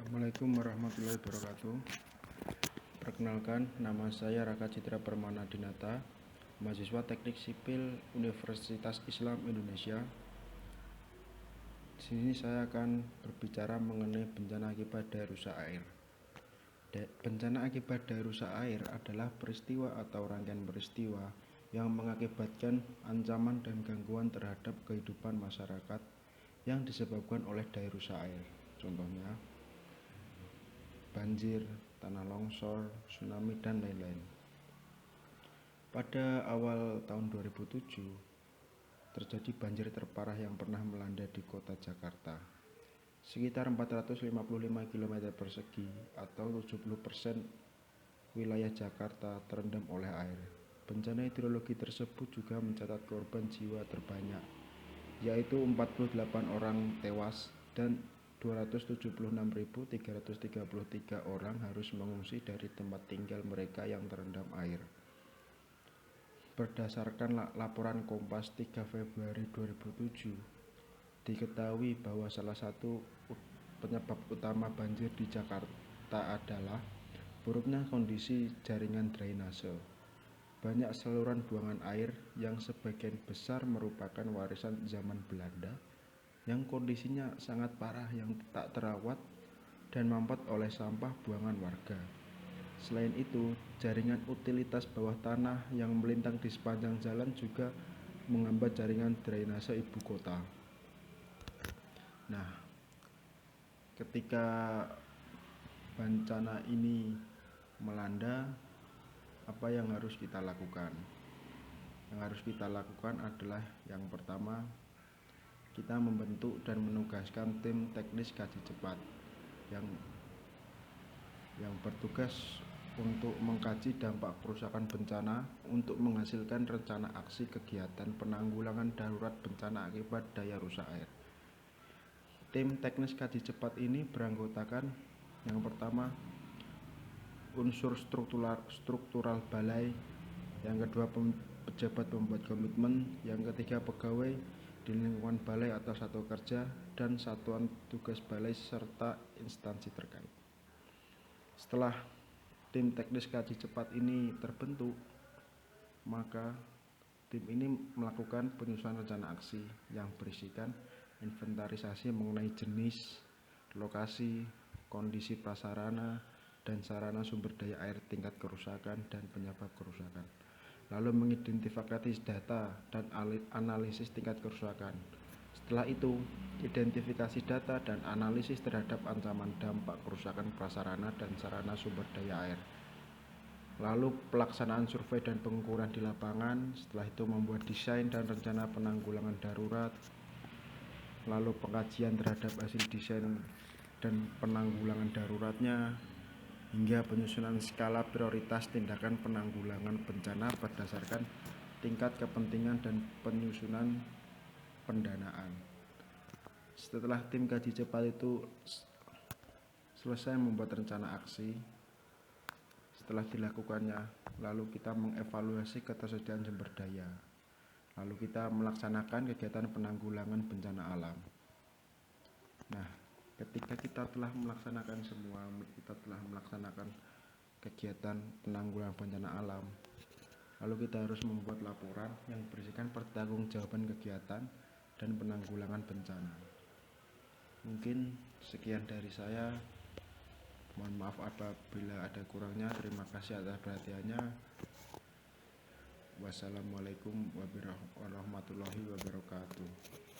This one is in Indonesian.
Assalamualaikum warahmatullahi wabarakatuh. Perkenalkan, nama saya Raka Citra Permana Dinata, mahasiswa Teknik Sipil Universitas Islam Indonesia. Di sini saya akan berbicara mengenai bencana akibat daya rusak air. Bencana akibat daya rusak air adalah peristiwa atau rangkaian peristiwa yang mengakibatkan ancaman dan gangguan terhadap kehidupan masyarakat yang disebabkan oleh daya rusak air. Contohnya, banjir, tanah longsor, tsunami, dan lain-lain. Pada awal tahun 2007, terjadi banjir terparah yang pernah melanda di kota Jakarta. Sekitar 455 km persegi atau 70% wilayah Jakarta terendam oleh air. Bencana hidrologi tersebut juga mencatat korban jiwa terbanyak, yaitu 48 orang tewas dan 276.333 orang harus mengungsi dari tempat tinggal mereka yang terendam air. Berdasarkan laporan Kompas 3 Februari 2007, diketahui bahwa salah satu penyebab utama banjir di Jakarta adalah buruknya kondisi jaringan drainase. Banyak saluran buangan air yang sebagian besar merupakan warisan zaman Belanda yang kondisinya sangat parah, yang tak terawat dan mampet oleh sampah buangan warga. Selain itu, jaringan utilitas bawah tanah yang melintang di sepanjang jalan juga menghambat jaringan drainase ibu kota. Nah, ketika bencana ini melanda, apa yang harus kita lakukan? Yang harus kita lakukan adalah yang pertama, kita membentuk dan menugaskan tim teknis kaji cepat yang bertugas untuk mengkaji dampak kerusakan bencana untuk menghasilkan rencana aksi kegiatan penanggulangan darurat bencana akibat daya rusak air. Tim teknis kaji cepat ini beranggotakan yang pertama unsur struktural balai, yang kedua pejabat pembuat komitmen, yang ketiga pegawai di lingkungan balai atau satuan kerja dan satuan tugas balai serta instansi terkait. Setelah tim teknis kaji cepat ini terbentuk, maka tim ini melakukan penyusunan rencana aksi yang berisikan inventarisasi mengenai jenis, lokasi, kondisi prasarana, dan sarana sumber daya air, tingkat kerusakan, dan penyebab kerusakan. Lalu mengidentifikasi data dan analisis tingkat kerusakan. Setelah itu, identifikasi data dan analisis terhadap ancaman dampak kerusakan prasarana dan sarana sumber daya air. Lalu pelaksanaan survei dan pengukuran di lapangan. Setelah itu membuat desain dan rencana penanggulangan darurat. Lalu pengkajian terhadap hasil desain dan penanggulangan daruratnya, hingga penyusunan skala prioritas tindakan penanggulangan bencana berdasarkan tingkat kepentingan dan penyusunan pendanaan. Setelah tim kaji cepat itu selesai membuat rencana aksi, setelah dilakukannya, lalu kita mengevaluasi ketersediaan sumber daya. Lalu kita melaksanakan kegiatan penanggulangan bencana alam. Nah, ketika kita telah melaksanakan kegiatan penanggulangan bencana alam, lalu kita harus membuat laporan yang berisikan pertanggungjawaban kegiatan dan penanggulangan bencana. Mungkin sekian dari saya. Mohon maaf apabila ada kurangnya. Terima kasih atas perhatiannya. Wassalamualaikum warahmatullahi wabarakatuh.